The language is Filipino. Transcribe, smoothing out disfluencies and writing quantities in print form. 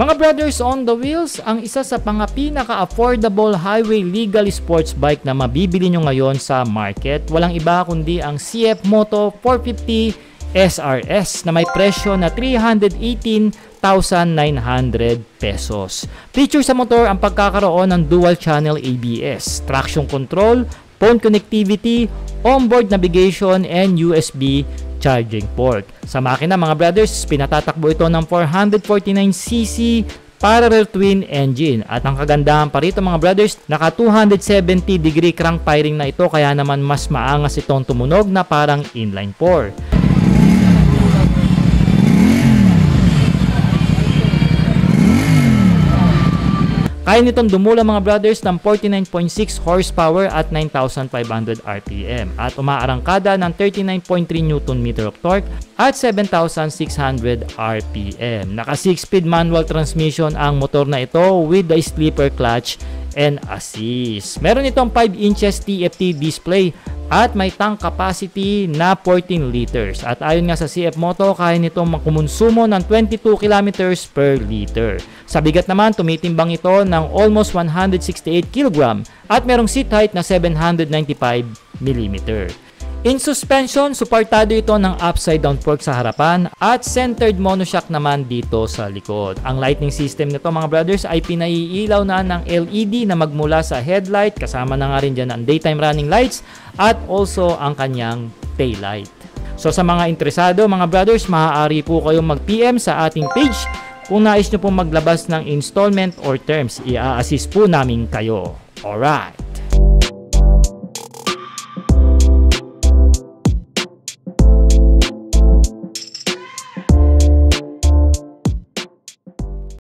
Mga brothers, on the wheels, ang isa sa pinaka-affordable highway legal sports bike na mabibili nyo ngayon sa market. Walang iba kundi ang CF Moto 450 SRS na may presyo na 318,900 pesos. Feature sa motor ang pagkakaroon ng dual channel ABS, traction control, phone connectivity, onboard navigation, and USB charging port. Sa makina mga brothers, pinatatakbo ito ng 449cc parallel twin engine. At ang kagandahan pa rito mga brothers, naka 270 degree crank firing na ito, kaya naman mas maangas itong tumunog na parang inline 4. Kaya nitong dumula mga brothers ng 49.6 horsepower at 9,500 RPM at umaarangkada ng 39.3 Nm of torque at 7,600 RPM. Naka 6-speed manual transmission ang motor na ito with the slipper clutch and assist. Meron itong 5 inches TFT display at may tank capacity na 14 liters. At ayon nga sa CF Moto, kaya nitong makumonsumo ng 22 kilometers per liter. Sa bigat naman, tumitimbang ito ng almost 168 kg at merong seat height na 795 mm. In suspension, suportado ito ng upside down fork sa harapan at centered monoshock naman dito sa likod. Ang lighting system nito mga brothers ay pinaiilaw na ng LED na magmula sa headlight, kasama na nga rin dyan ang daytime running lights at also ang kanyang taillight. So sa mga interesado mga brothers, maaari po kayong mag-PM sa ating page. Kung nais nyo pong maglabas ng installment or terms, i-assist po namin kayo. Alright!